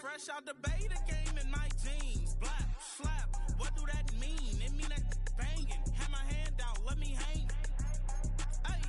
Fresh out the beta game in my jeans. Black, slap, what do that mean? It mean that banging. Have my hand out, let me hang. Hey,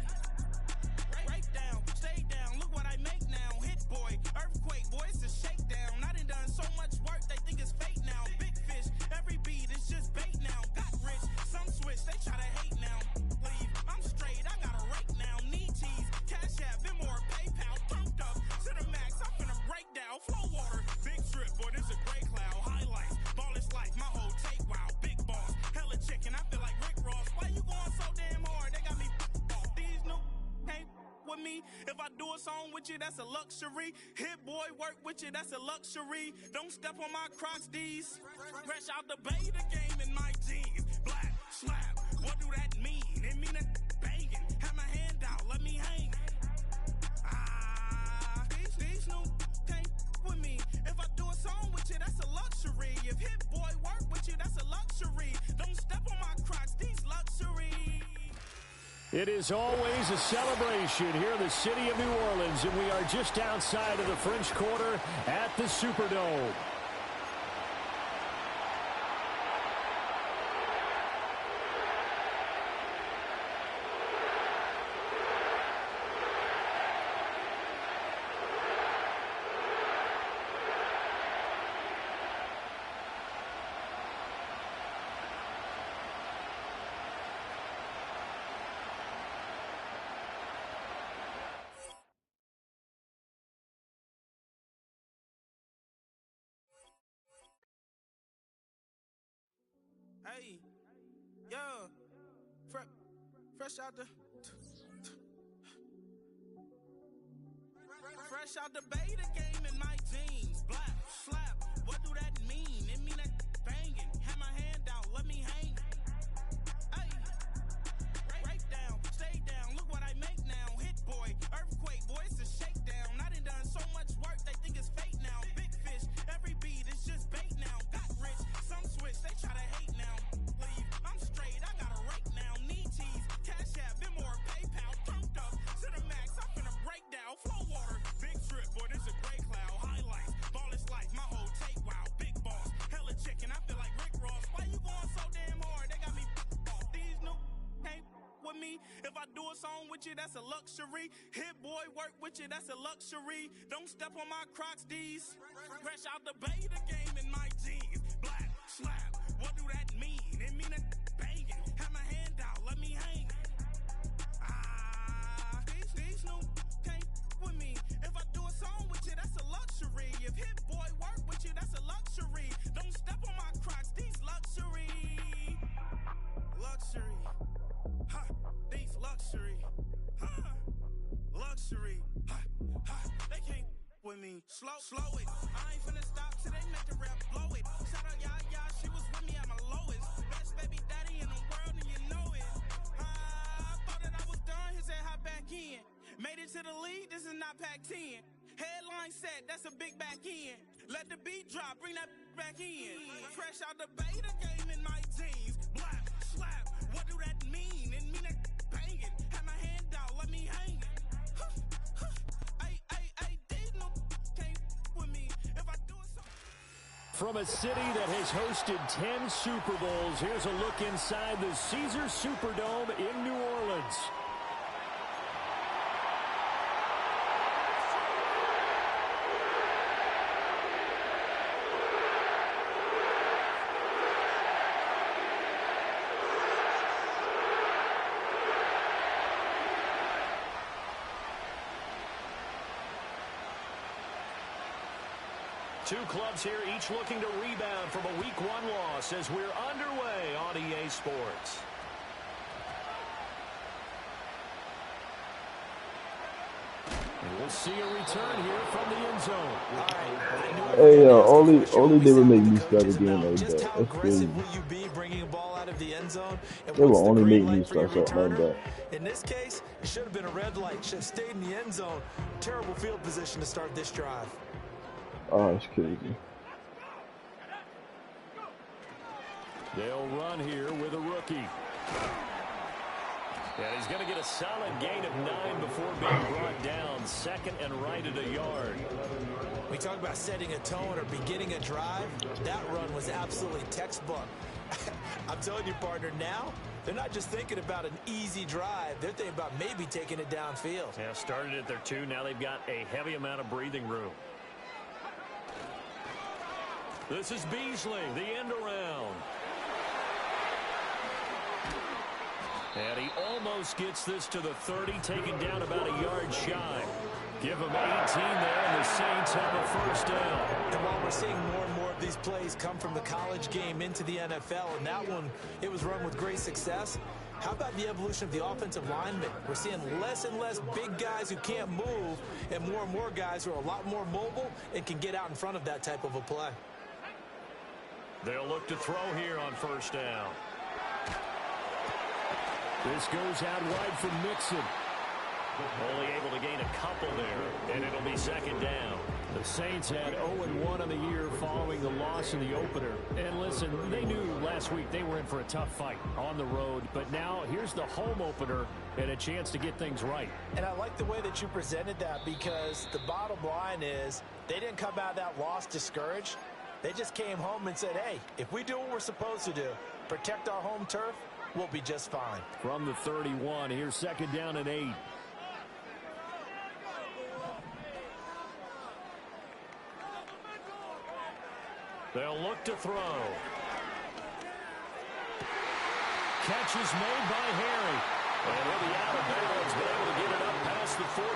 break down, stay down, look what I make now. Hit boy, earthquake, boy, it's a shakedown. I done so much work, they think it's fake now. Big fish, every beat is just bait now. Got rich, some switch, they try to hate now. Leave, I'm straight, I got a rake now. Need cheese, cash app, Venmo or PayPal. Pumped up to the max, I'm finna break down. Flow water, big strip, boy, this a gray cloud. Highlights, ball is life, my whole take, wow. Big boss, hella chicken, I feel like Rick Ross. Why you going so damn hard? They got me off. These new can't with me. If I do a song with you, that's a luxury. Hit boy, work with you, that's a luxury. Don't step on my Crocs, D's. Fresh out the beta game in my jeans. Black, slap, what do that mean? It mean that banging. Have my hand out, let me hang. These new can't with me. If I do a song with you, that's a luxury. If hit boy work with you, that's a luxury. Don't step on my Crocs, these luxury. It is always a celebration here in the city of New Orleans, and we are just outside of the French Quarter at the Superdome. Hey, yo, fresh out the beta game in my jeans. Black, slap, what do that mean? It mean that banging. Have my hand out, let me hang. Hey, break down, stay down, look what I make now. Hit boy, earthquake, boy, it's a shakedown. I done so much work, they think it's fake now. Big fish, every beat is just bait now. Got rich, some switch, they try to hate now. Leave, I'm straight, I got a rake now. Need cheese, cash app, Venmo or PayPal. Pumped up to the max, I'm finna break down. Flow water, big strip, boy, this a gray cloud. Highlights, ball is life, my whole take, wow. Big boss, hella chicken, I feel like Rick Ross. Why you going so damn hard? They got me off. These new can't with me. If I do a song with you, that's a luxury. Hit boy, work with you, that's a luxury. Don't step on my Crocs, D's. Fresh out the beta game in my jeans. Black, slap, what do that mean? It mean that banging. Have my hand out, let me hang. These new can't with me. If I do a song with you, that's a luxury. If hit boy work with you, that's a luxury. Don't step on my Crocs, these luxury. Luxury. Ha, these luxury. Ha, luxury. Ha, ha, they can't with me. Slow it. I ain't finna stop till they make the rap blow it. Shout out Yaya, she was with me at my lowest. Best baby daddy in the world and you know it. I thought that I was done, he said hop back in. Made it to the league, this is not Pac-10. Headline set, that's a big back end. Let the beat drop, bring that back in. Fresh out the beta game in my jeans. Black, slap, what do that mean? It mean that banging. Have my hand out, let me hang. These no can't with me. If I do it so. From a city that has hosted 10 Super Bowls, here's a look inside the Caesars Superdome in New Orleans. Two clubs here, each looking to rebound from a Week 1 loss as we're underway on EA Sports. And we'll see a return here from the end zone. Hey, only they would make me start again like that. That's crazy. Will you be bringing a ball out of the end zone? They will only make me start something like that. In this case, it should have been a red light. Should have stayed in the end zone. Terrible field position to start this drive. Oh, it's crazy. They'll run here with a rookie. And he's going to get a solid gain of 9 before being brought down. Second and right at a yard. We talk about setting a tone or beginning a drive. That run was absolutely textbook. I'm telling you, partner, now they're not just thinking about an easy drive. They're thinking about maybe taking it downfield. Yeah, started at their 2. Now they've got a heavy amount of breathing room. This is Beasley, the end around. And he almost gets this to the 30, taken down about a yard shy. Give him 18 there, and the Saints have a first down. And while we're seeing more and more of these plays come from the college game into the NFL, and that one, it was run with great success, how about the evolution of the offensive linemen? We're seeing less and less big guys who can't move, and more guys who are a lot more mobile and can get out in front of that type of a play. They'll look to throw here on first down. This goes out wide for Mixon. Only able to gain a couple there, and it'll be second down. The Saints had 0-1 on the year following the loss in the opener. And listen, they knew last week they were in for a tough fight on the road. But now here's the home opener and a chance to get things right. And I like the way that you presented that, because the bottom line is they didn't come out of that loss discouraged. They just came home and said, hey, if we do what we're supposed to do, protect our home turf, we'll be just fine. From the 31, here's second down and 8. They'll look to throw. Catch is made by Harry. And he'll be out of bounds, but able to get it up past the 45.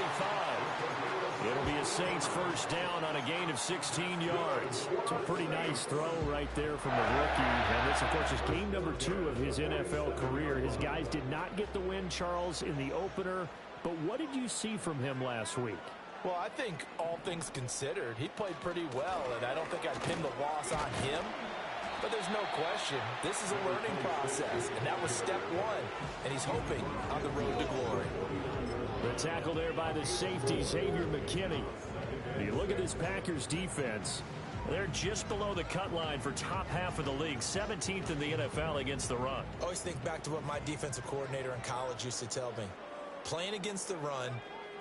It'll be a Saints first down on a gain of 16 yards. It's a pretty nice throw right there from the rookie. And this, of course, is game number 2 of his NFL career. His guys did not get the win, Charles, in the opener. But what did you see from him last week? Well, I think all things considered, he played pretty well, and I don't think I'd pin the loss on him. But there's no question, this is a learning process, and that was step 1, and he's hoping on the road to glory. The tackle there by the safety, Xavier McKinney. When you look at this Packers defense, they're just below the cut line for top half of the league, 17th in the NFL against the run. I always think back to what my defensive coordinator in college used to tell me. Playing against the run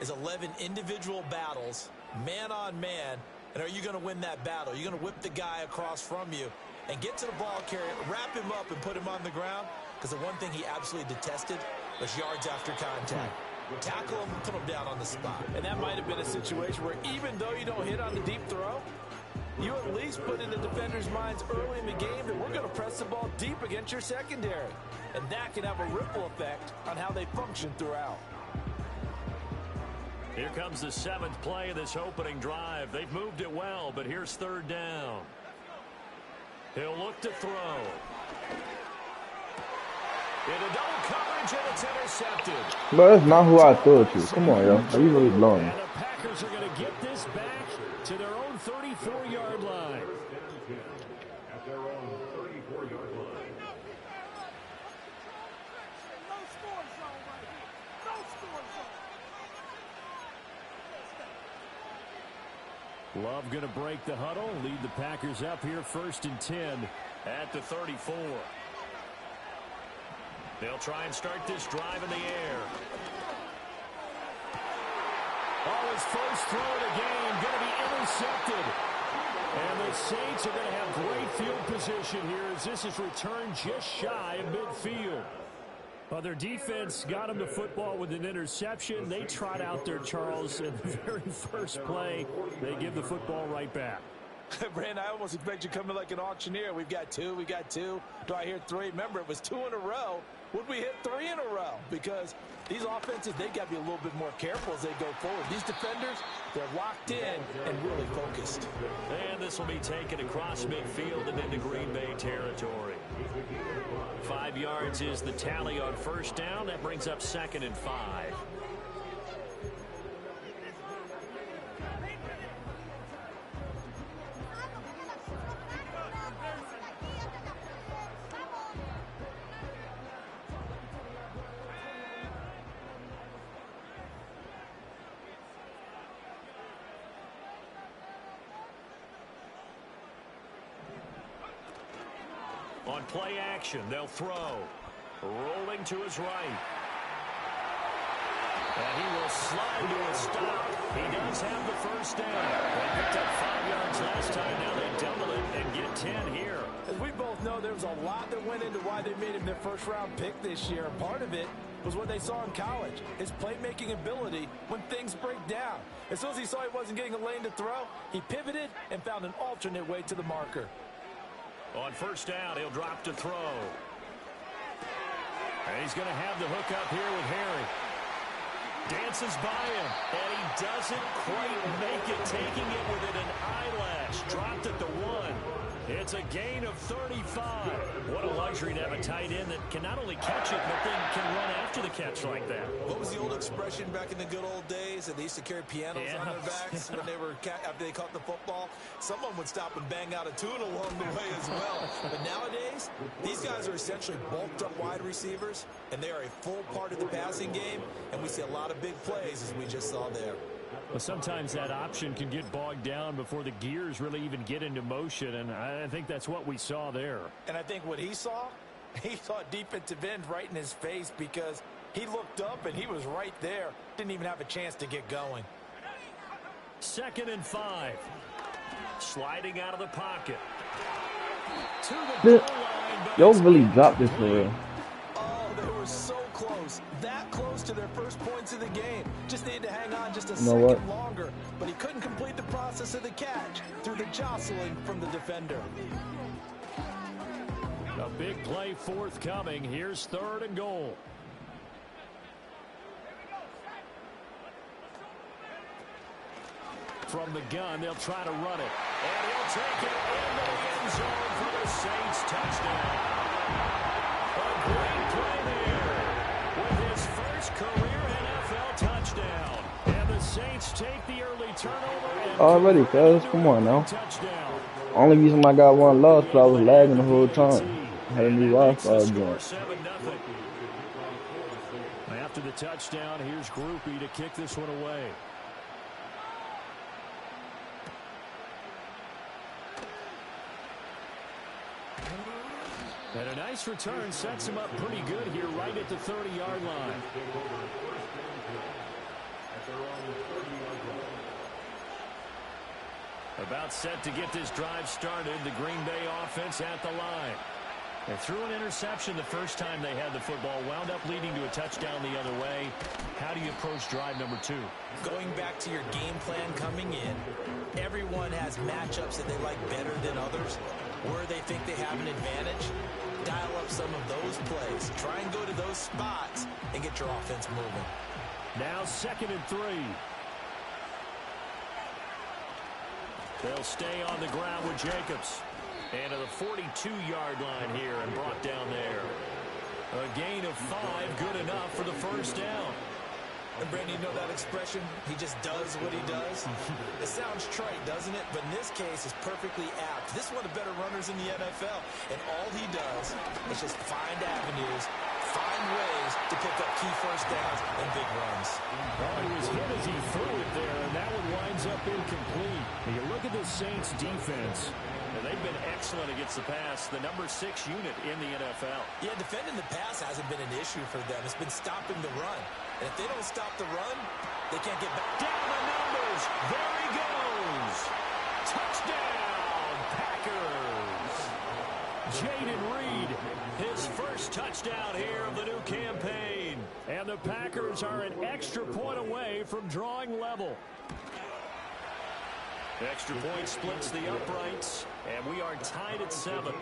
is 11 individual battles, man on man, and are you going to win that battle? You're going to whip the guy across from you and get to the ball carrier, wrap him up, and put him on the ground, because the one thing he absolutely detested was yards after contact. Tackle him, put him down on the spot. And that might have been a situation where even though you don't hit on the deep throw, you at least put in the defender's minds early in the game that we're going to press the ball deep against your secondary. And that can have a ripple effect on how they function throughout. Here comes the 7th play of this opening drive. They've moved it well, but here's third down. He'll look to throw. Into double coverage, and it's intercepted. But that's not who I thought you. Come on, yo. Are you really blowing? And the Packers are going to get this back to their own 34-yard line. At their own 34-yard line. Love going to break the huddle, lead the Packers up here 1st and 10 at the 34. They'll try and start this drive in the air. Oh, his first throw of the game going to be intercepted. And the Saints are going to have great field position here as this is returned just shy of midfield. Well, their defense got them the football with an interception. They trot out there, Charles, in the very first play. They give the football right back. Brand, I almost expect you to come in like an auctioneer. We've got 2, we got 2. Do I hear 3? Remember, it was 2 in a row. Would we hit 3 in a row? Because these offenses, they've got to be a little bit more careful as they go forward. These defenders, they're locked in and really focused. And this will be taken across midfield and into Green Bay territory. 5 yards is the tally on first down. That brings up 2nd and 5. On play action, they'll throw. Rolling to his right. And he will slide to a stop. He does have the first down. They picked up 5 time now they double it and get 10 here. As we both know, there was a lot that went into why they made him their first-round pick this year. Part of it was what they saw in college, his playmaking ability when things break down. As soon as he saw he wasn't getting a lane to throw, he pivoted and found an alternate way to the marker. On first down, he'll drop to throw. And he's going to have the hook up here with Harry. Dances by him, and he doesn't quite make it, taking it within an eyelash. Dropped at the 1. It's a gain of 35. What a luxury to have a tight end that can not only catch it, but then can run after the catch like that. What was the old expression back in the good old days that they used to carry pianos on their backs when they were after they caught the football? Someone would stop and bang out a tune along the way as well. But nowadays, these guys are essentially bulked up wide receivers, and they are a full part of the passing game, and we see a lot of big plays as we just saw there. Well, sometimes that option can get bogged down before the gears really even get into motion, and I think that's what we saw there. And I think what he saw a defensive end right in his face because he looked up and he was right there. Didn't even have a chance to get going. 2nd and 5. Sliding out of the pocket. To the goal line. Y'all really dropped this for real. Oh, they were so close. That close to their first points of the game. Just needed to hang on just a second longer. But he couldn't complete the process of the catch through the jostling from the defender. A big play forthcoming. Here's 3rd and goal. From the gun, they'll try to run it. And he'll take it into the end zone for the Saints touchdown. A great play there with his first career NFL touchdown. And the Saints take the early turnover. Already, cuz. Come on now. Touchdown. Only reason I got one loss because I was lagging the whole time. I had a new Wi-Fi again. 7-0. After the touchdown, here's Groupie to kick this one away. And a nice return sets him up pretty good here right at the 30-yard line. About set to get this drive started. The Green Bay offense at the line. They threw an interception the first time they had the football. Wound up leading to a touchdown the other way. How do you approach drive number 2? Going back to your game plan coming in, everyone has matchups that they like better than others. Where they think they have an advantage, dial up some of those plays. Try and go to those spots and get your offense moving. Now 2nd and 3. They'll stay on the ground with Jacobs. And to the 42-yard line here and brought down there. A gain of 5, good enough for the first down. And Brandon, you know that expression? He just does what he does. It sounds trite, doesn't it? But in this case, it's perfectly apt. This is one of the better runners in the NFL. And all he does is just find avenues, find ways to pick up key first downs and big runs. Well, he was hit as he threw it there, and that one winds up incomplete. And you look at the Saints defense. And they've been excellent against the pass, the number 6 unit in the NFL. Yeah, defending the pass hasn't been an issue for them. It's been stopping the run. And if they don't stop the run, they can't get back. Down the numbers. There he goes. Touchdown, Packers. Jaden Reed, his first touchdown here of the new campaign. And the Packers are an extra point away from drawing level. Extra point splits the uprights, and we are tied at 7.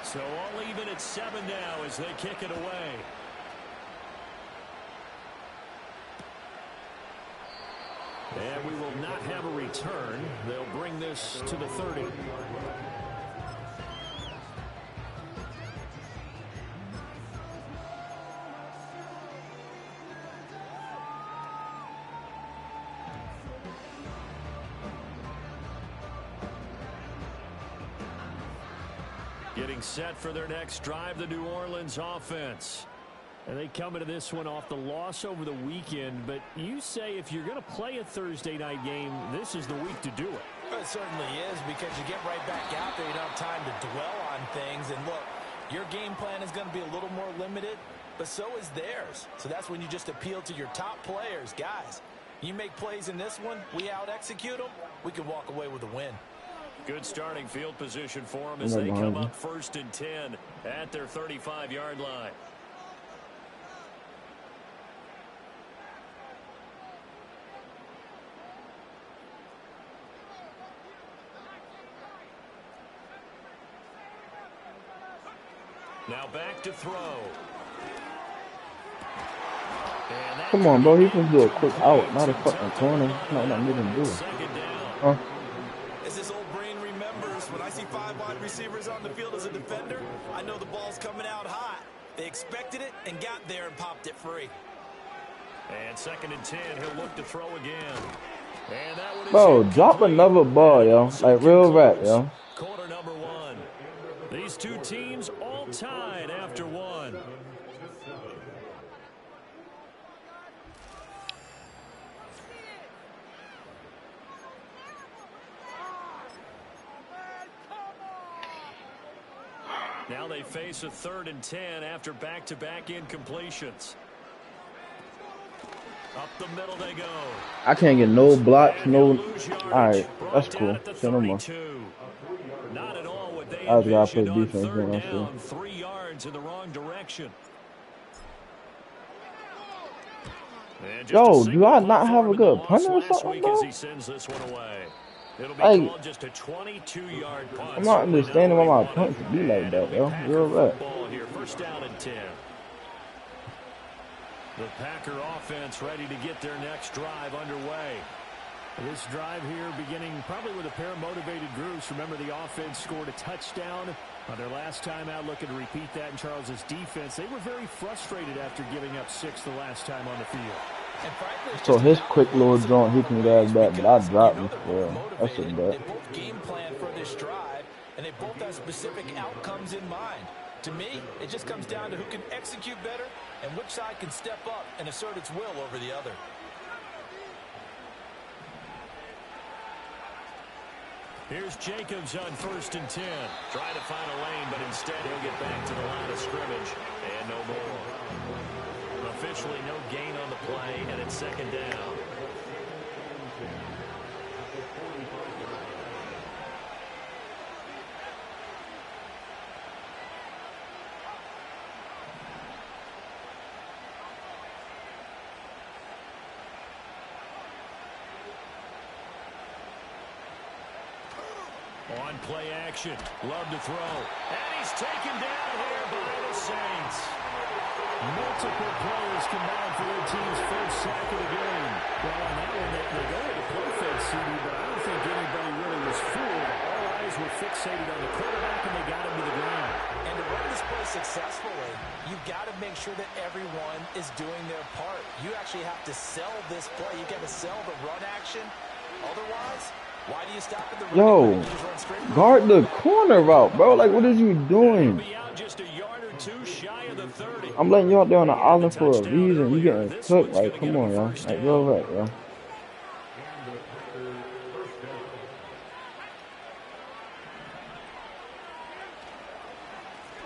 So all even at 7 now as they kick it away. And we will not have a return. They'll bring this to the 30. Getting set for their next drive, the New Orleans offense. And they come into this one off the loss over the weekend. But you say if you're going to play a Thursday night game, this is the week to do it. It certainly is, because you get right back out there. You don't have time to dwell on things. And look, Your game plan is going to be a little more limited, but so is theirs. So that's when you just appeal to your top players. Guys, you make plays in this one, we out-execute them, we can walk away with a win. Good starting field position for them as they come up 1st and 10 at their 35-yard line. Now back to throw. Come on, bro. He can do a quick out, not a fucking corner. No, not need him to do it. Huh? As this old brain remembers, when I see 5 wide receivers on the field as a defender, I know the ball's coming out hot. They expected it and got there and popped it free. And 2nd and 10, he'll look to throw again. And that one is bro, drop another ball, yo. Like real rap, yo. Quarter number 1. These two teams all tied after 1. Now they face a 3rd and 10 after back-to-back incompletions. Up the middle they go. I can't get no blocks, no. Alright, that's cool. Say no more. Not at all what they I was gotta play envisioned on defense 3rd then, down, 3 yards in the wrong direction. Yo, do I not have a good punter or something, bro? He sends this one away. It'll be Like, called just a 22-yard punt. I'm not understanding why my punts be like that, yo. Real rap. Here, 1st down and 10. The Packer offense ready to get their next drive underway. This drive here beginning probably with a pair of motivated groups. Remember, the offense scored a touchdown on their last time out. Looking to repeat that in Charles's defense. They were very frustrated after giving up 6 the last time on the field. So his quick little joint, he can grab back, but I dropped him. Yeah, that's a bet. They both game plan for this drive, and they both have specific outcomes in mind. To me, it just comes down to who can execute better and which side can step up and assert its will over the other. Here's Jacobs on 1st and 10. Trying to find a lane, but instead he'll get back to the line of scrimmage. And no more. Officially no gain on the play, and it's 2nd down. On play action, love to throw. And he's taken down here by the Saints. Multiple players combined for their team's first sack of the game. Well, on that one, they go with a play fake, CD, but I don't think anybody really was fooled. All eyes were fixated on the quarterback, and they got him to the ground. And to run this play successfully, you've got to make sure that everyone is doing their part. You actually have to sell this play. You got to sell the run action. Otherwise, why do you stop at the run? Yo, guard the corner route, bro. Like, what is you doing? I'm letting you out there on the island for a reason. You getting cooked. Like, come on, y'all. Like, real right, yo.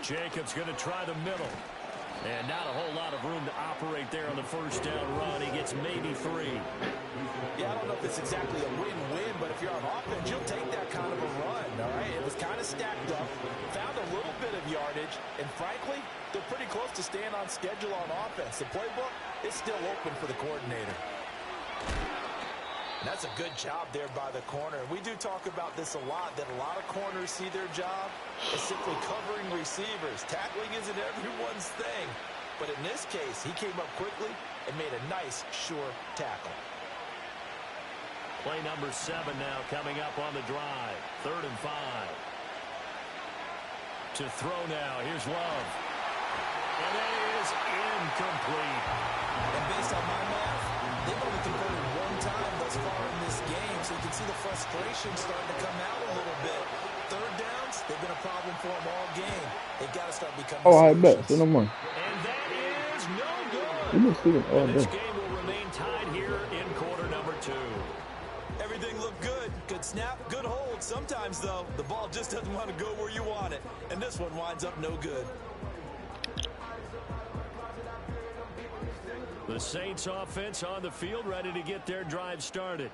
Jacobs going to try the middle. And not a whole lot of room to operate there on the 1st down run. He gets maybe 3. Yeah, I don't know if it's exactly a win-win, but if you're on offense, you'll take that kind of a run, all right? It was kind of stacked up, found a little bit of yardage, and frankly, they're pretty close to staying on schedule on offense. The playbook is still open for the coordinator. And that's a good job there by the corner. We do talk about this a lot, that a lot of corners see their job as simply covering receivers. Tackling isn't everyone's thing. But in this case, he came up quickly and made a nice, sure tackle. Play number 7 now coming up on the drive. 3rd and 5. To throw now. Here's Love. And it is incomplete. And based on my math, they've only converted one time thus far in this game, so you can see the frustration starting to come out a little bit. 3rd downs, they've been a problem for them all game. They've got to start becoming I bet. Say no more. And that is no good. You've been speaking all day. This game will remain tied here in quarter number 2. Everything looked good. Good snap, good hold. Sometimes, though, the ball just doesn't want to go where you want it. And this one winds up no good. The Saints offense on the field, ready to get their drive started.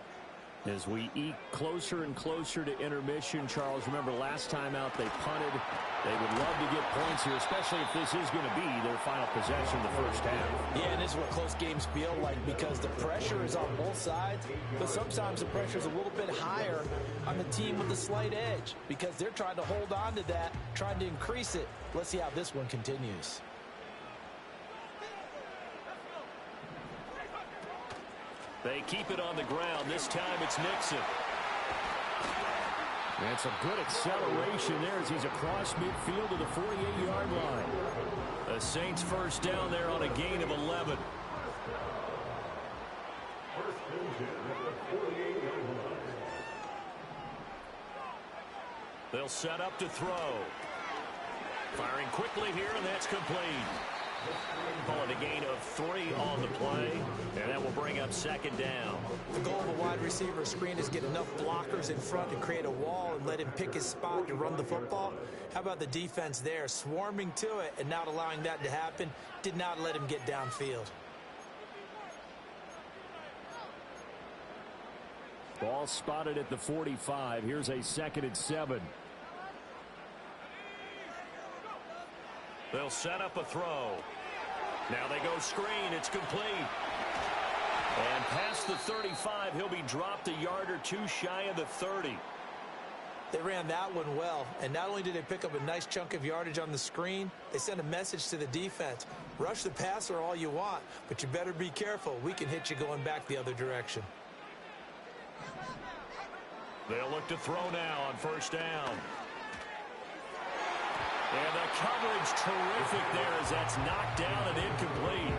As we eke closer and closer to intermission, Charles, remember last time out they punted. They would love to get points here, especially if this is going to be their final possession of the first half. Yeah, and this is what close games feel like because the pressure is on both sides, but sometimes the pressure is a little bit higher on the team with the slight edge because they're trying to hold on to that, trying to increase it. Let's see how this one continues. They keep it on the ground. This time it's Nixon. And some good acceleration there as he's across midfield to the 48-yard line. The Saints first down there on a gain of 11. They'll set up to throw. Firing quickly here, and that's complete. Calling a gain of 3 on the play, and that will bring up second down. The goal of a wide receiver screen is get enough blockers in front to create a wall and let him pick his spot to run the football. How about the defense there, swarming to it and not allowing that to happen? Did not let him get downfield. Ball spotted at the 45. Here's a 2nd and 7. They'll set up a throw. Now they go screen. It's complete. And past the 35, he'll be dropped a yard or two shy of the 30. They ran that one well, and not only did they pick up a nice chunk of yardage on the screen, they sent a message to the defense. Rush the passer all you want, but you better be careful. We can hit you going back the other direction. They'll look to throw now on first down. And the coverage terrific there as that's knocked down and incomplete.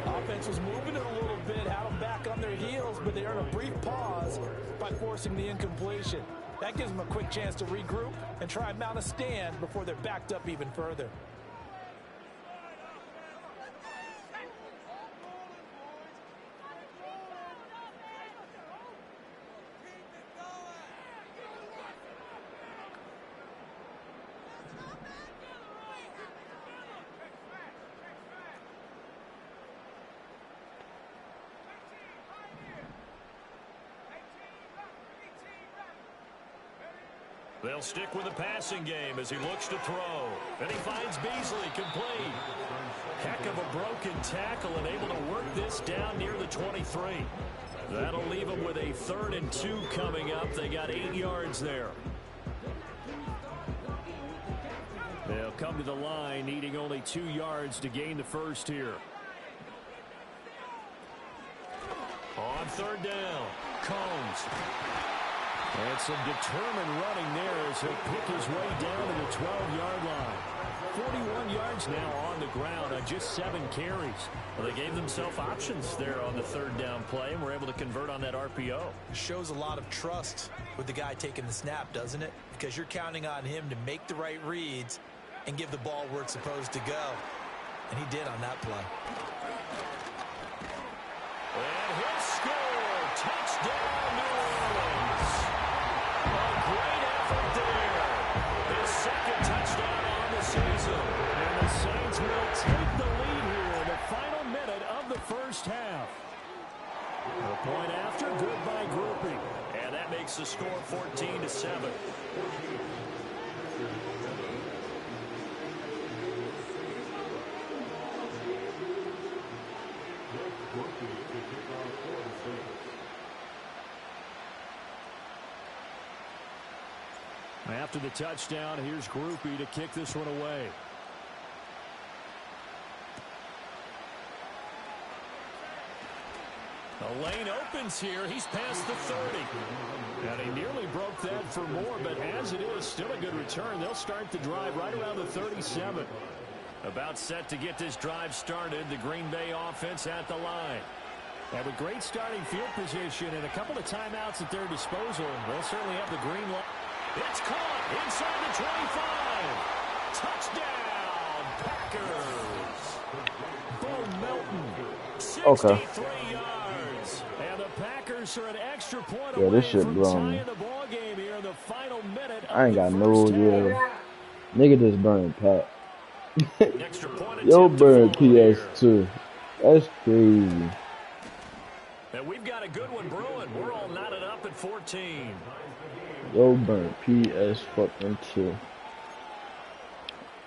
Offense was moving it a little bit, had them back on their heels, but they earned a brief pause by forcing the incompletion. That gives them a quick chance to regroup and try and mount a stand before they're backed up even further. They'll stick with the passing game as he looks to throw. And he finds Beasley complete. Heck of a broken tackle and able to work this down near the 23. That'll leave them with a 3rd and 2 coming up. They got 8 yards there. They'll come to the line needing only 2 yards to gain the first here. On 3rd down, Combs. And some determined running there as he'll pick his way down to the 12-yard line. 41 yards now on the ground on just 7 carries. Well, they gave themselves options there on the 3rd down play and were able to convert on that RPO. Shows a lot of trust with the guy taking the snap, doesn't it? Because you're counting on him to make the right reads and give the ball where it's supposed to go. And he did on that play. And he'll score. Touchdown, New Orleans. A great effort there. His 2nd touchdown on the season. And the Saints will take the lead here in the final minute of the first half. The point after, good by grouping. And that makes the score 14-7. After the touchdown, here's Groupie to kick this one away. The lane opens here. He's past the 30. And he nearly broke that for more, but as it is, still a good return. They'll start the drive right around the 37. About set to get this drive started. The Green Bay offense at the line. And with great starting field position and a couple of timeouts at their disposal, they'll certainly have the green light. It's caught inside the 25. Touchdown, Packers. Bo Melton, 63 yards. And the Packers are an extra point Yeah, this shit blowing me. I ain't got no nigga just burned Pat. Yo, burn PS2. That's crazy. And we've got a good one brewing. We're all knotted up at 14. Yo, burn PS fucking 2.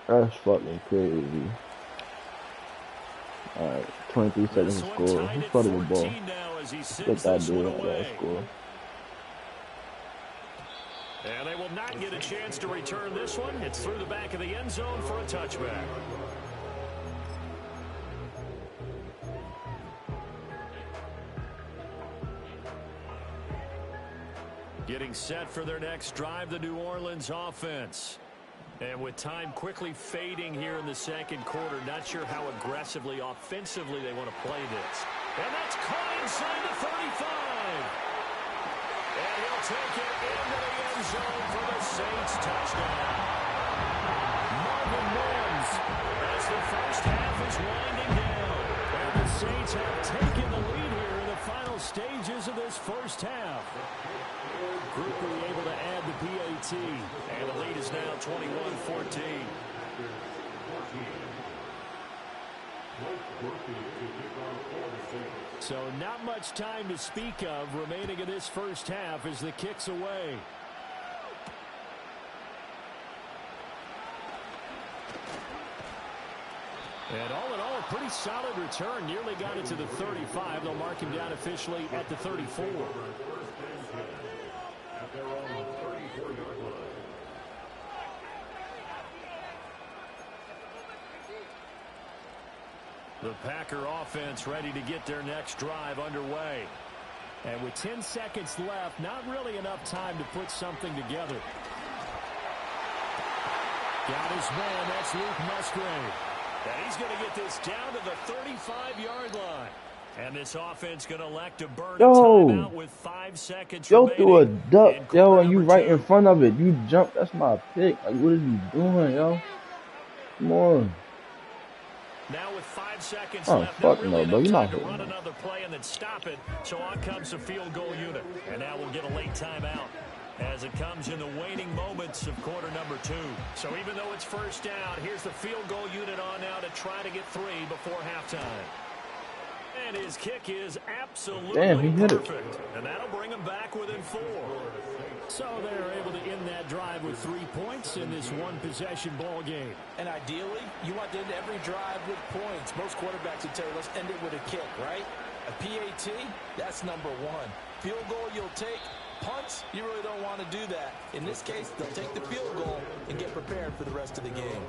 That's fucking crazy. Alright, 23 seconds to score. Who's started the ball? Get that dude at that score. And they will not get a chance to return this one. It's through the back of the end zone for a touchback. Getting set for their next drive, the New Orleans offense. And with time quickly fading here in the second quarter, not sure how aggressively, offensively they want to play this. And that's caught inside the 35. And he'll take it into the end zone for the Saints touchdown. Marvin Mims as the first half is winding down. And the Saints have taken the lead here in the final stages of this first half. Group will be able to add the PAT. And the lead is now 21-14. So not much time to speak of remaining in this first half as the kick's away. And all in all, a pretty solid return. Nearly got it to the 35. They'll mark him down officially at the 34. The Packer offense ready to get their next drive underway. And with 10 seconds left, not really enough time to put something together. Got his man, that's Luke Musgrave. And he's going to get this down to the 35-yard line. And this offense going to elect to burn a timeout with 5 seconds remaining. Threw a duck, yo, and you right in front of it. You jumped. That's my pick. Like, what are you doing, yo? Come on. Now with 5 seconds left, fuck really no, bro. You're not to run another play and then stop it. So on comes the field goal unit. And now we'll get a late timeout as it comes in the waning moments of quarter number 2. So even though it's first down, here's the field goal unit on now to try to get 3 before halftime. And his kick is absolutely perfect. And that'll bring him back within 4. So they're able to end that drive with 3 points in this one-possession ball game. And ideally, you want to end every drive with points. Most quarterbacks would tell you, let's end it with a kick, right? A PAT, that's number 1. Field goal you'll take. Punts, you really don't want to do that. In this case, they'll take the field goal and get prepared for the rest of the game.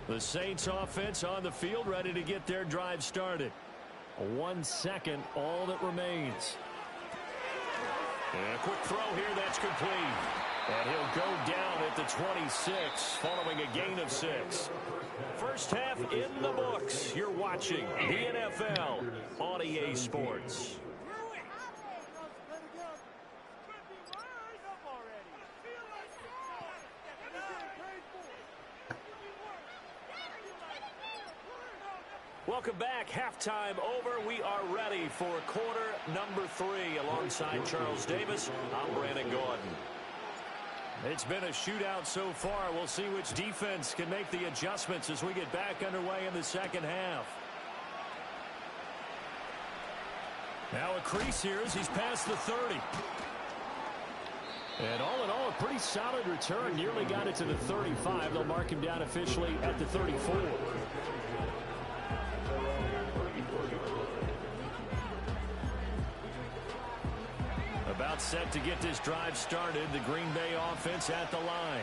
The Saints offense on the field ready to get their drive started. 1 second, all that remains. And a quick throw here, that's complete. And he'll go down at the 26 following a gain of 6. First half in the books. You're watching the NFL on EA Sports. Welcome back. Halftime over. We are ready for quarter number 3. Alongside Charles Davis, I'm Brandon Gordon. It's been a shootout so far. We'll see which defense can make the adjustments as we get back underway in the second half. Now a crease here as he's past the 30. And all in all, a pretty solid return. Nearly got it to the 35. They'll mark him down officially at the 34. About set to get this drive started. The Green Bay offense at the line.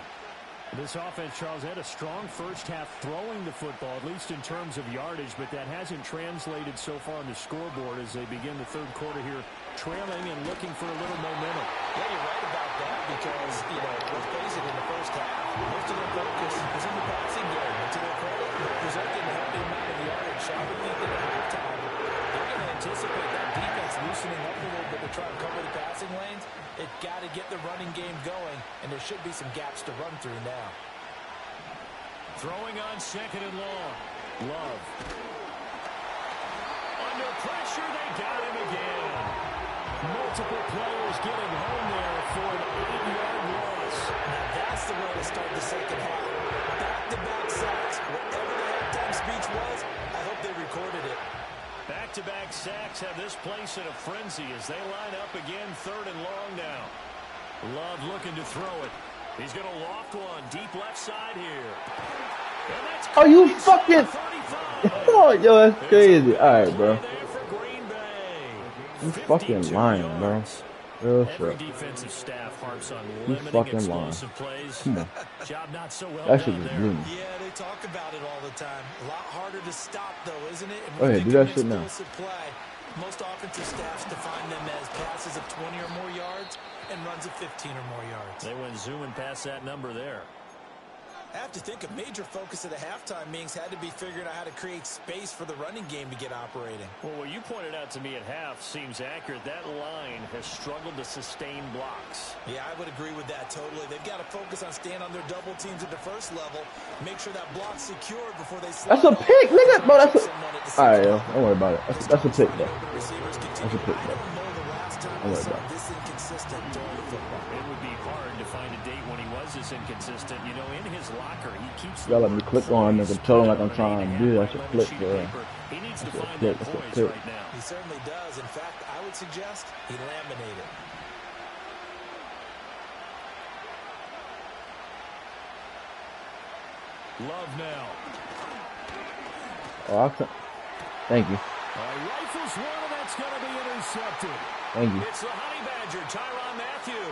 This offense, Charles, had a strong first half throwing the football, at least in terms of yardage, but that hasn't translated so far on the scoreboard as they begin the third quarter here, trailing and looking for a little momentum. Yeah, you're right about that because, let's face it, in the first half, most of their focus is in the passing game. And to their credit, presenting a healthy amount of yardage. So I would think that at halftime, they're going to anticipate that defense loosening up a little bit to try and cover the passing lanes. It's got to get the running game going, and there should be some gaps to run through now. Throwing on second and long. Love. Under pressure, they got him again. Multiple players getting home there for an 8-yard loss. Now that's the way to start the second half. Back-to-back sacks. Whatever the halftime speech was, I hope they recorded it. Back-to-back sacks have this place in a frenzy as they line up again, third and long now. Love looking to throw it. He's going to loft one deep left side here. Are you fucking... Oh, yo, that's crazy. All right, bro. You fucking lying, bro. Real Every shit. defensive staff harps on You limiting fucking lying. explosive plays. Come on. Job not so well That shit done was there. green. Yeah, they talk about it all the time. A lot harder to stop, though, isn't it? And Go ahead, do that shit now. play, most offensive staffs define them as passes of 20 or more yards and runs of 15 or more yards. They went zooming past that number there. I have to think a major focus of the halftime meetings had to be figuring out how to create space for the running game to get operating. Well, what you pointed out to me at half seems accurate. That line has struggled to sustain blocks. Yeah, I would agree with that totally. They've got to focus on staying on their double teams at the first level, make sure that block's secured before they slide. That's a pick, nigga. Bro, that's a... All right, yo. Don't worry about it. That's a pick, though. That's a pick, though. Don't worry about it. This inconsistent during the football. It would be hard to find a date when he was this inconsistent. You know, in his locker, he keeps... Y'all let me click on and control him like I'm trying to do. That's a click, bro. He needs to That's a find click. that That's a poise click. right now. He certainly does. In fact, I would suggest he laminate it. Love now. Oh, I can... Thank you. Rifles one, and that's going to be intercepted. Thank you. It's the Honey Badger, Tyrann Mathieu.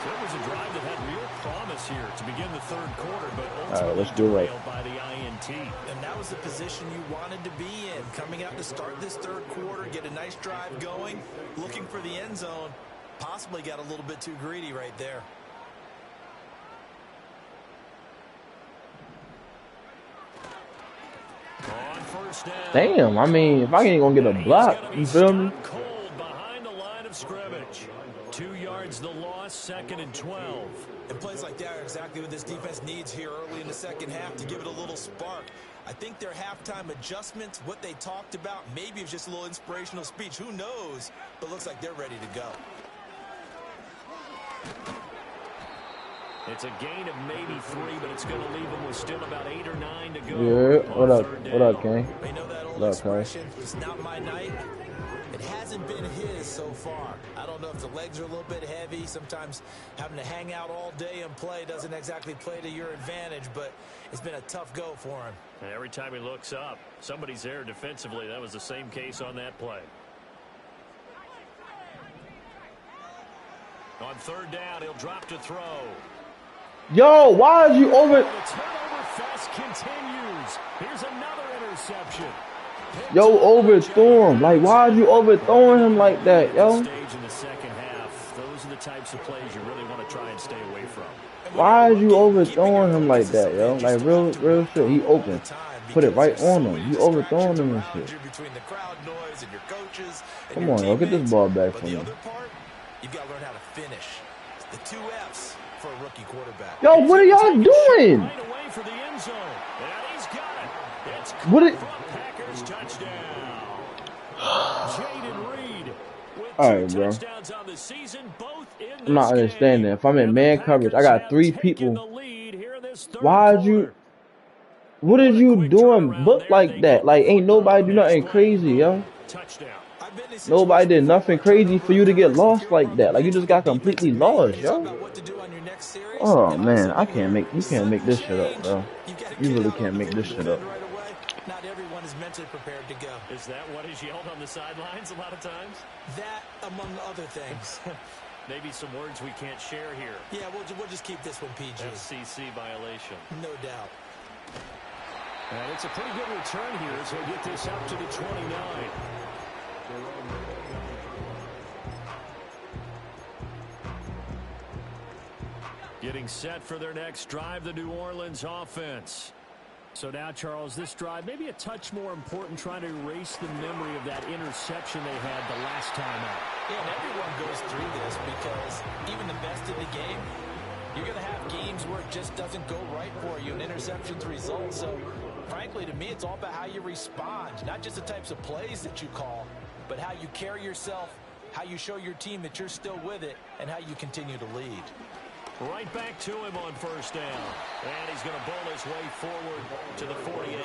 So it was a drive that had real promise here to begin the third quarter, but ultimately let's do it. derailed by the INT. And that was the position you wanted to be in. Coming out to start this third quarter, get a nice drive going, looking for the end zone. Possibly got a little bit too greedy right there. On first down. Damn, I mean, if I ain't gonna get a block, you feel me? Cold behind the line of scrimmage. 2 yards the loss, second and 12. And plays like that are exactly what this defense needs here early in the second half to give it a little spark. I think their halftime adjustments, what they talked about, maybe it's just a little inspirational speech. Who knows? But looks like they're ready to go. It's a gain of maybe 3, but it's going to leave them with still about 8 or 9 to go. Yeah, what up? What up, King? They know that old What up, expression, it's not my night. It hasn't been his so far. I don't know if the legs are a little bit heavy. Sometimes having to hang out all day and play doesn't exactly play to your advantage, but it's been a tough go for him. And every time he looks up, somebody's there defensively. That was the same case on that play. On third down, he'll drop to throw. Yo, why is you over? The turnover fest continues. Here's another interception. Yo, overthrow him. Like, why are you overthrowing him like that, yo? Stage in the second half. Those are the types of plays you really want to try and stay away from. Why are you overthrowing him like that, yo? Like, real shit. He open. Put it right on him. You overthrowing him and shit. Come on, yo. Get this ball back from me. You've got to learn how to finish. The 2 F's for a rookie quarterback. Yo, what are y'all doing? Right away for the end zone. And he's got it. It's What it? Packers touchdown. Jaden Reed with All right, 2 bro. touchdowns on the season, both in this I'm not understanding. game. If I'm in man coverage, I got 3 people. Why is you? What is you doing? Book like that? Like, ain't nobody do nothing crazy, yo. Touchdown. Nobody did nothing crazy for you to get lost like that. Like, you just got completely lost, yo. Oh man, I can't make. You can't make this shit up, bro. You really can't make this shit up. Not everyone is mentally prepared to go. Is that what is yelled on the sidelines a lot of times? That, among other things. Maybe some words we can't share here. Yeah, we'll just keep this one PG. FCC violation. No doubt. And it's a pretty good return here as they get this up to the 29. Getting set for their next drive, the New Orleans offense. So now, Charles, this drive maybe a touch more important, trying to erase the memory of that interception they had the last time out. Yeah, and everyone goes through this because even the best in the game, You're going to have games where it just doesn't go right for you and interceptions result. So, frankly, to me, it's all about how you respond, not just the types of plays that you call, but how you carry yourself, how you show your team that you're still with it, and how you continue to lead. Right back to him on first down. And he's going to bowl his way forward to the 48.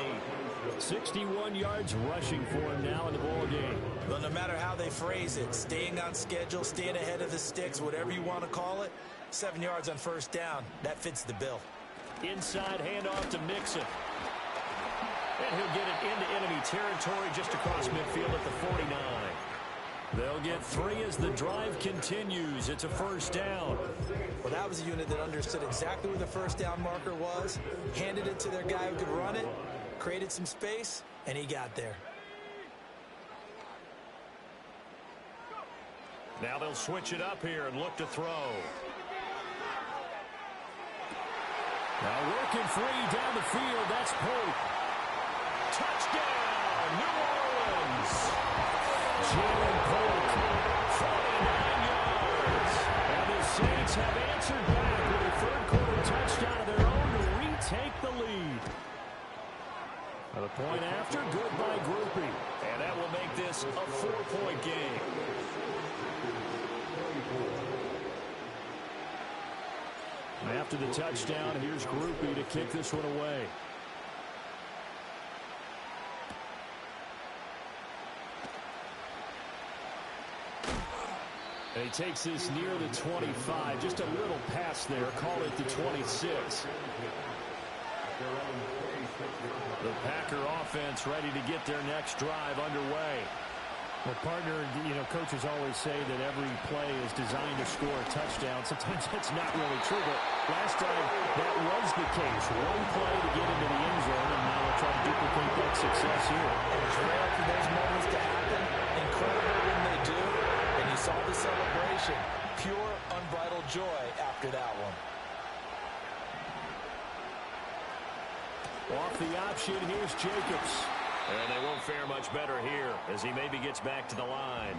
61 yards rushing for him now in the ball game. Well, no matter how they phrase it, staying on schedule, staying ahead of the sticks, whatever you want to call it, 7 yards on first down, that fits the bill. Inside handoff to Mixon. And he'll get it into enemy territory just across midfield at the 49. They'll get 3 as the drive continues. It's a first down. Well, that was a unit that understood exactly where the first down marker was, handed it to their guy who could run it, created some space, and he got there. Now they'll switch it up here and look to throw. Now working free down the field. That's Pope. Touchdown, New Orleans. Jalen Pope, 49 yards. And the Saints have answered back with a third-quarter touchdown of their own to retake the lead. And the point after, good by Groupie. And that will make this a 4-point game. After the touchdown, here's Groupie to kick this one away. And he takes this near the 25. Just a little pass there. Call it the 26. The Packer offense ready to get their next drive underway. Well, partner, coaches always say that every play is designed to score a touchdown. Sometimes that's not really true, but last time that was the case. One play to get into the end zone, and now we'll try to duplicate that success here. And it's rare for those moments to happen. Incredible when they do. And you saw the celebration. Pure, unbridled joy after that one. Off the option, here's Jacobs. And they won't fare much better here as he maybe gets back to the line.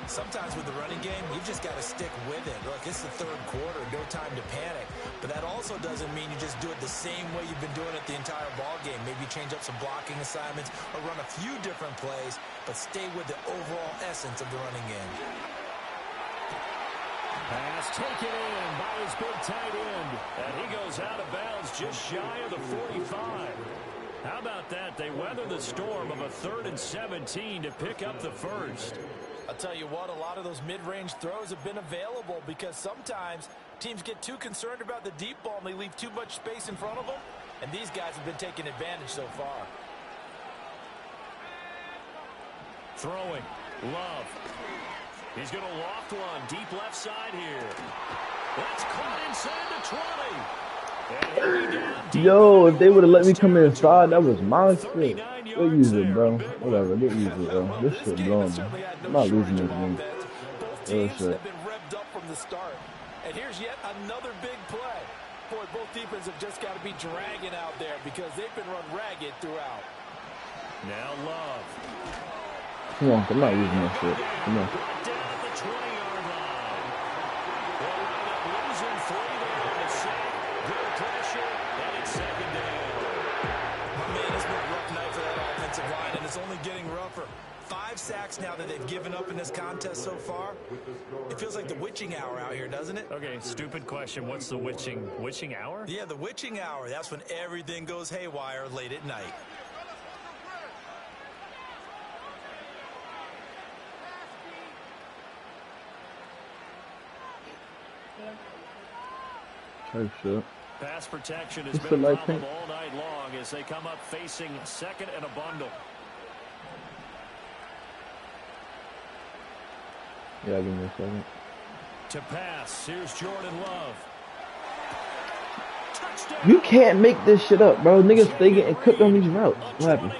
Sometimes with the running game, you've just got to stick with it. Look, it's the third quarter, no time to panic. But that also doesn't mean you just do it the same way you've been doing it the entire ball game. Maybe change up some blocking assignments or run a few different plays, but stay with the overall essence of the running game. Pass taken in by his big tight end. And he goes out of bounds just shy of the 45. How about that? They weather the storm of a 3rd and 17 to pick up the first. I'll tell you what, a lot of those mid-range throws have been available because sometimes teams get too concerned about the deep ball and they leave too much space in front of them. And these guys have been taking advantage so far. Throwing. Love. He's going to loft one deep left side here. That's caught inside the 20. Yo, if they would have let me come inside, that was my shit. They use it, bro. Whatever, they use it, bro. This shit blowing me. I'm not losing this game. Both teams have been revved up from the start. And here's yet another big play. Boy, both defenses have just got to be dragging out there because they've been run ragged throughout. Now Love. Come on, I'm not using that shit. Come on. Down at the 20-yard line. They'll wind up losing 3 there in the sack. Good pressure, and it's second down. My man, it's been a rough night for that offensive line, and it's only getting rougher. 5 sacks now that they've given up in this contest so far. It feels like the witching hour out here, doesn't it? Okay, stupid question. What's the witching hour? Yeah, the witching hour. That's when everything goes haywire late at night. Oh, shit. Pass protection has It's been the a light problem pink. all night long as they come up facing second and a bundle. Yeah, give me a second. To pass, here's Jordan Love. Touchdown! You can't make this shit up, bro. Niggas stay getting cooked on these routes. What happened?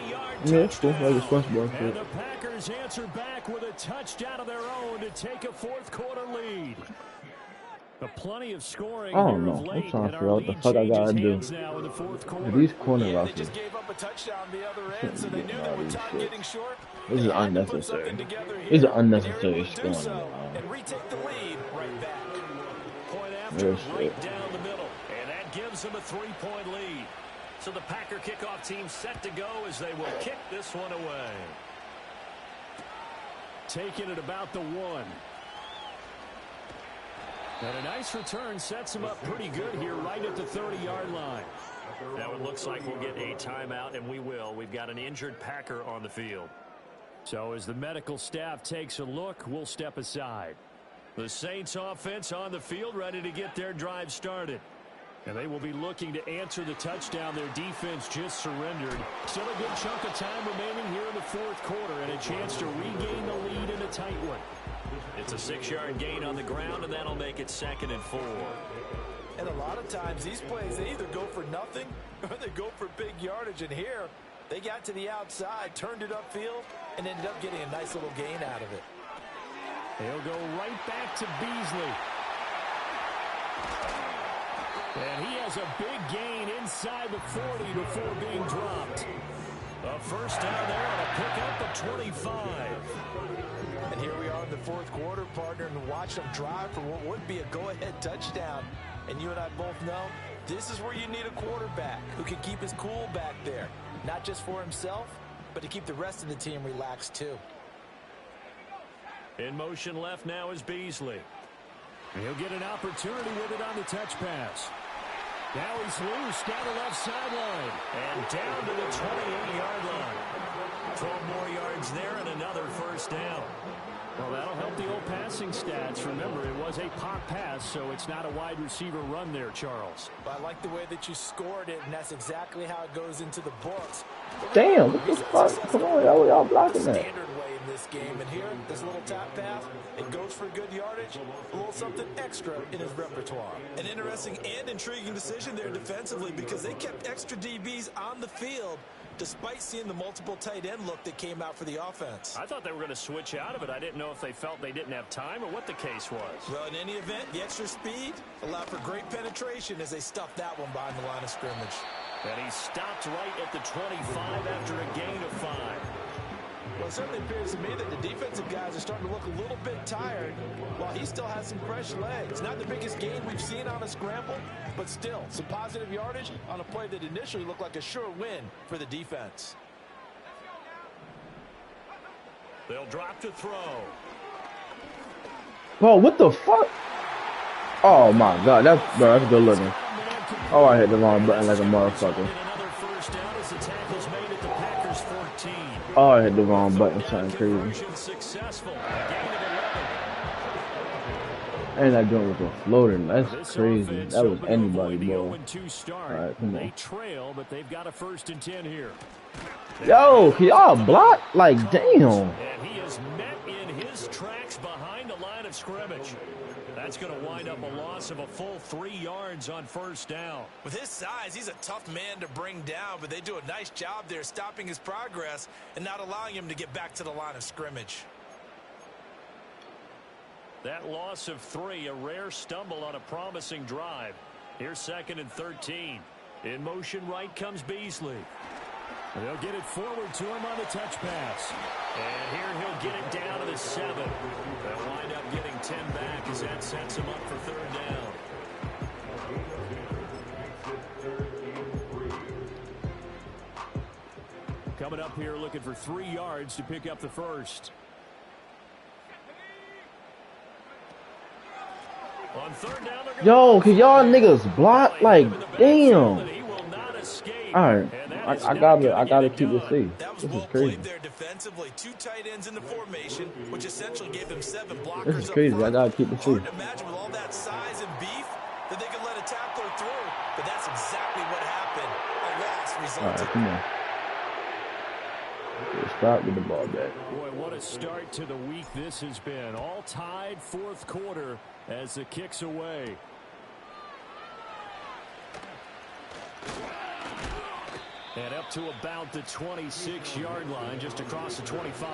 Yeah, it's cool. I'm responsible and And shit. the Packers answer back with a touchdown of their own to take a fourth-quarter lead. But plenty of scoring I don't here know. of I'm late, trying to and our figure out what the lead fuck I gotta changes do. hands now in the fourth quarter. These corner Yeah, routes they is just gave up a touchdown the other end, shouldn't so be they knew getting that all with these time shit. getting short, This is they had to put unnecessary. something together This is here, and they were unnecessary able to do scoring, so man. and retake the lead right back. Point drafted right down the middle. And that gives them a 3-point lead. So the Packer kickoff team set to go as they will kick this one away. Taking it about the 1. And a nice return sets him up pretty good here right at the 30-yard line. Now it looks like we'll get a timeout, and we will. We've got an injured Packer on the field. So as the medical staff takes a look, we'll step aside. The Saints offense on the field, ready to get their drive started. And they will be looking to answer the touchdown their defense just surrendered. Still a good chunk of time remaining here in the fourth quarter and a chance to regain the lead in a tight one. It's a 6-yard gain on the ground, and that'll make it 2nd and 4. And a lot of times these plays, they either go for nothing or they go for big yardage. And here, they got to the outside, turned it upfield, and ended up getting a nice little gain out of it. He'll go right back to Beasley. And he has a big gain inside the 40 before being dropped. A first down there on a pickup of 25. And here we are in the fourth quarter, partner, and watch them drive for what would be a go-ahead touchdown. And you and I both know this is where you need a quarterback who can keep his cool back there. Not just for himself, but to keep the rest of the team relaxed too. In motion left now is Beasley. He'll get an opportunity with it on the touch pass. Now he's loose down the left sideline. And down to the 28-yard line. 12 more yards there and another first down. Well, that'll help the old passing stats. Remember, it was a pop pass, so it's not a wide receiver run there, Charles. But I like the way that you scored it, and that's exactly how it goes into the books. Damn, what the fuck? Come on, y'all blocking that. Standard way in this game, and here, this little tap pass, it goes for good yardage, a little something extra in his repertoire. An interesting and intriguing decision there defensively because they kept extra DBs on the field despite seeing the multiple tight end look that came out for the offense. I thought they were going to switch out of it. I didn't know if they felt they didn't have time or what the case was. Well, in any event, the extra speed allowed for great penetration as they stuffed that one behind the line of scrimmage. And he stopped right at the 25 after a gain of 5. Well, it certainly appears to me that the defensive guys are starting to look a little bit tired while he still has some fresh legs. Not the biggest gain we've seen on a scramble, but still some positive yardage on a play that initially looked like a sure win for the defense. They'll drop to throw. Bro, what the fuck? Oh my god, that's good looking. Oh, I hit the wrong button like a motherfucker. Oh, I hit the wrong button, something crazy. And that joint was a floating. That's crazy. That was anybody, bro. Alright, come on. They trail, but they've got a 1st and 10 here. Yo, can y'all block? Like, damn. And he is met in his tracks behind the line of scrimmage. That's going to wind up a loss of a full 3 yards on first down. With his size, he's a tough man to bring down, but they do a nice job there stopping his progress and not allowing him to get back to the line of scrimmage. That loss of 3, a rare stumble on a promising drive. Here's 2nd and 13. In motion right comes Beasley. They'll get it forward to him on the touch pass. And here he'll get it down to the 7. They'll wind up getting 10 back as that sets him up for 3rd down. Coming up here looking for 3 yards to pick up the first. On 3rd down, yo, can y'all niggas block? Like, damn. Alright, I gotta keep it safe. This is crazy. There defensively, 2 tight ends in the formation, which essentially gave them 7 blockers. This is crazy. I gotta keep it safe. Imagine with all that size and beef that they could let a tackler through, but that's exactly what happened. A loss resulted. Alright, come on. Start with the ball back. Boy, what a start to the week this has been. All tied, 4th quarter as the kick's away. And up to about the 26-yard line, just across the 25.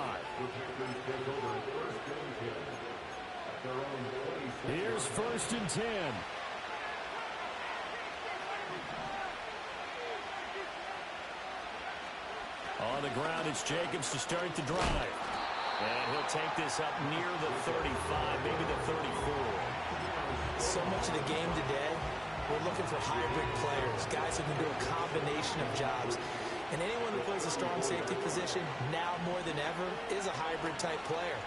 Here's 1st and 10. On the ground, it's Jacobs to start the drive. And he'll take this up near the 35, maybe the 34. So much of the game today, we're looking for hybrid players, guys who can do a combination of jobs. And anyone who plays a strong safety position, now more than ever, is a hybrid-type player.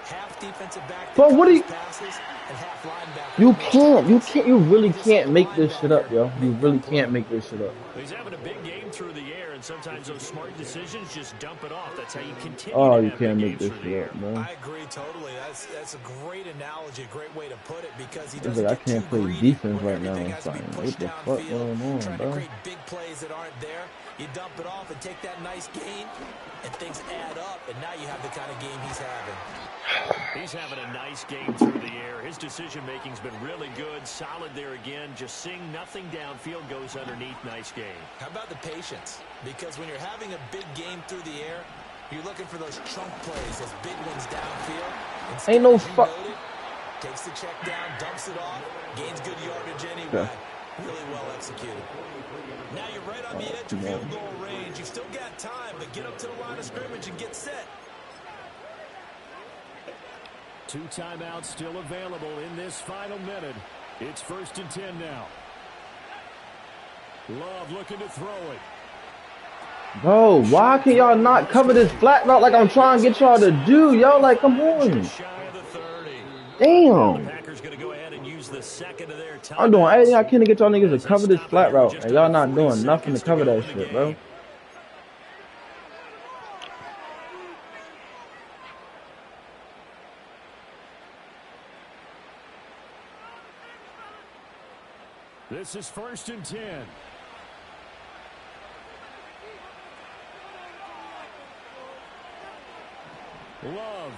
Half defensive back that covers passes, and half linebacker. You really can't make this shit up, yo. You really can't make this shit up. He's having a big game through the air, and sometimes those smart decisions just dump it off. That's how you continue Oh, to you have can't big make games this through the shit air. up, man. I agree totally. That's a great analogy, a great way to put it, because he It's doesn't like I get can't too play greedy defense when right now. everything It's has to like, be what pushed the fuck downfield, going on, trying bro? to create big plays that aren't there. You dump it off and take that nice gain, and things add up, and now you have the kind of game he's having. He's having a nice game through the air. His decision-making's been really good. Solid there again. Just seeing nothing downfield goes underneath. Nice game. How about the patience? Because when you're having a big game through the air, you're looking for those chunk plays, those big ones downfield. Instead, Ain't no as you fuck. noted, takes the check down, dumps it off, gains good yardage anyway. Really well executed. Now you're right on the edge of field goal range. You've still got time, but get up to the line of scrimmage and get set. 2 timeouts still available in this final minute. It's 1st and 10 now. Love looking to throw it. Bro, why can y'all not cover this flat route like I'm trying to get y'all to do, yo? Like, come on. Damn. I'm doing everything I can to get y'all niggas to cover this flat route, and y'all not doing nothing to cover that shit, bro. This is 1st and 10. Love.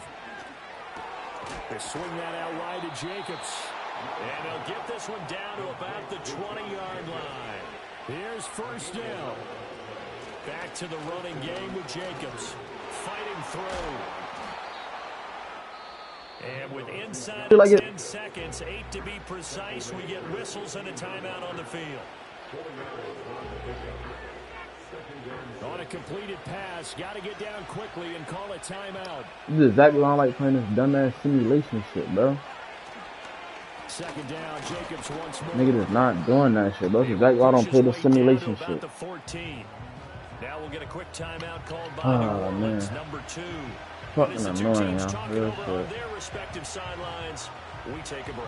They swing that out wide to Jacobs. And they'll get this one down to about the 20-yard line. Here's 1st down. Back to the running game with Jacobs. Fighting through. And with inside of 10 seconds, 8 to be precise, we get whistles and a timeout on the field. On a completed pass, got to get down quickly and call a timeout. This is exactly why I like playing this dumbass simulation shit, bro. 2nd down, Jacobs once more. Nigga is not doing that shit, bro. That's exactly why I don't play the simulation shit. Now we'll get a quick timeout called by Oh, man. number 2. Fucking annoying, y'all. Real shit. Their respective sidelines, we take a break.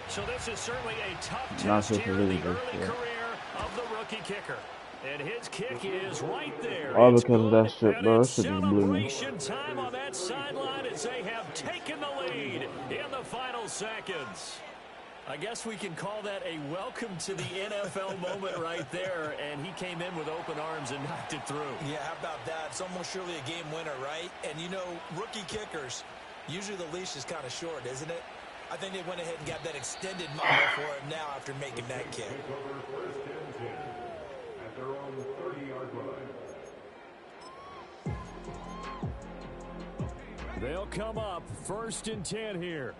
So this is certainly a tough test here in the early career of the rookie kicker. And his kick is right there. All because of that shit, bro. That shit just blew me. Celebration time on that sideline as they have taken the lead in the final seconds. I guess we can call that a welcome to the NFL moment right there, and he came in with open arms and knocked it through. Yeah, how about that? It's almost surely a game winner, right? And, you know, rookie kickers, usually the leash is kind of short, isn't it? I think they went ahead and got that extended model for him now after making that kick. They'll come up 1st and 10 here.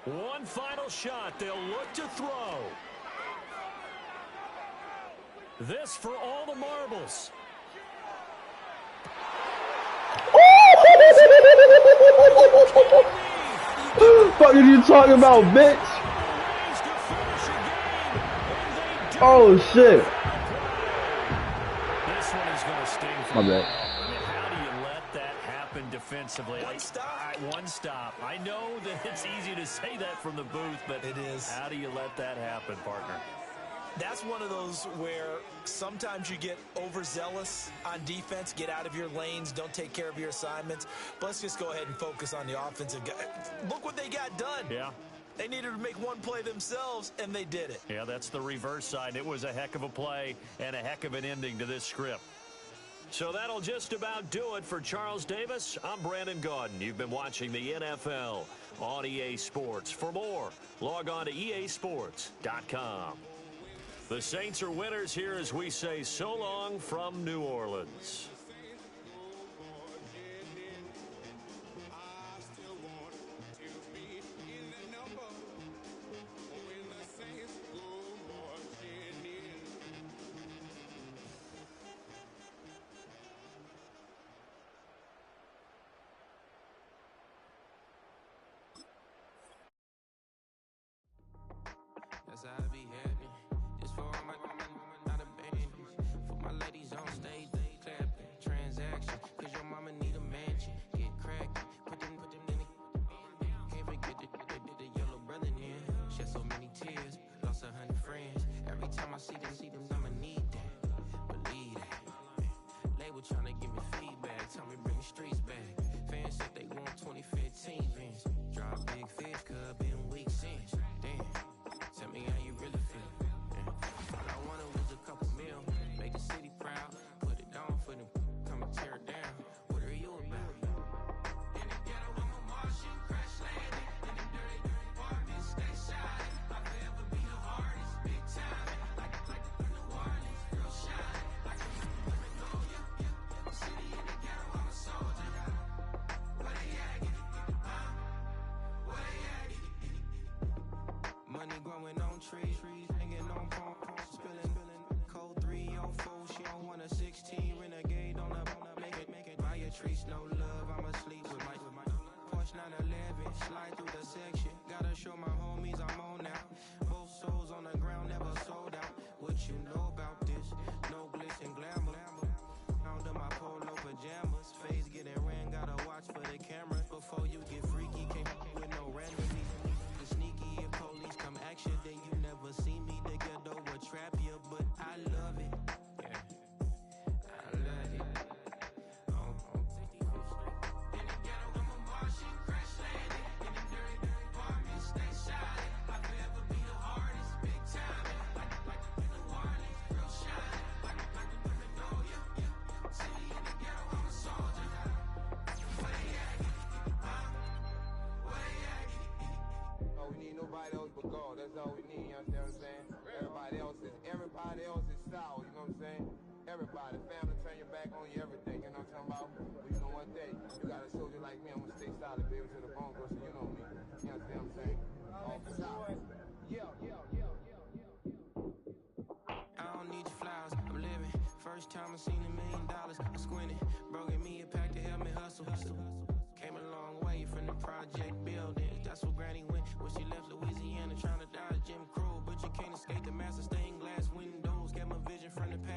One final shot. They'll look to throw. This for all the marbles. Fuck are you talking about, bitch? Oh shit. This one is going to sting for my bad. I mean, how do you let that happen defensively? One stop. One stop. I know that it's easy to say that from the booth, but it is. How do you let that happen, partner? That's one of those where sometimes you get overzealous on defense, get out of your lanes, don't take care of your assignments. But let's just go ahead and focus on the offensive guy. Look what they got done. Yeah. They needed to make one play themselves, and they did it. Yeah, that's the reverse side. It was a heck of a play and a heck of an ending to this script. So that'll just about do it for Charles Davis. I'm Brandon Gaudin. You've been watching the NFL on EA Sports. For more, log on to easports.com. The Saints are winners here as we say so long from New Orleans. see them, I'ma need that. Believe that. Label tryna give me feedback. Tell me bring the streets back. Fans said they want 2015 Vince. Drop big fish, cuz been weak since. Damn, tell me how you really feel. All I wanted was a couple mil. Make the city proud. Put it on for them. Come and tear it down. What are you about? In the ghetto, I'm a Martian. Crash landing. In the dirty apartments. Stay shining. I'll forever be the hardest. Big time. Like New Orleans. Real shine. Like a Magnolia. City in the ghetto, I'm a soldier. Where they at? Where they at? Money growing on trees. Hanging on palm. Spilling. Code 304. She don't want a 16. Renegade on up. Make it. Buy your trees. No love. I'ma sleep with my Porsche 911. Slide through the section. Gotta show my homies I'm on now. Both souls on the ground. Never sold out. What you know about this? No glitz and glamour. Under my polo pajamas. Face getting ran. Gotta watch for the cameras. Before you get freaky. Can't with no randomly. The sneaky. If police come action. Then you never see me. The ghetto will trap you. But I love it. Yeah. I love it. On 65th Street. In the ghetto, I'm a Martian. Crash landing. In the dirty apartments. Stay shining. I'll forever be the hardest. Big time. Like New Orleans. Real shine. Like Magnolia. City in the ghetto, I'm a soldier. Where they at? Where they at? Oh, we need nobody else but God. That's all we need, you understand what I'm saying? Everybody else is sour, you know what I'm saying? Everybody, family, turn your back on you, everything, you know what I'm talking about? But you know one day, you got a soldier like me, I'm gonna stay solid, baby, to the bone, bro, so you know me. You understand what I'm saying? All for solid. Yeah. I don't need your flowers, I'm living. First time I seen $1 million, I squinted. Bro, give me a pack to help me hustle. Came a long way from the project buildings. That's where Granny went when she left Louisiana, trying to dodge Jim Crow. But you can't escape the master stained glass windows. Got my vision from the past.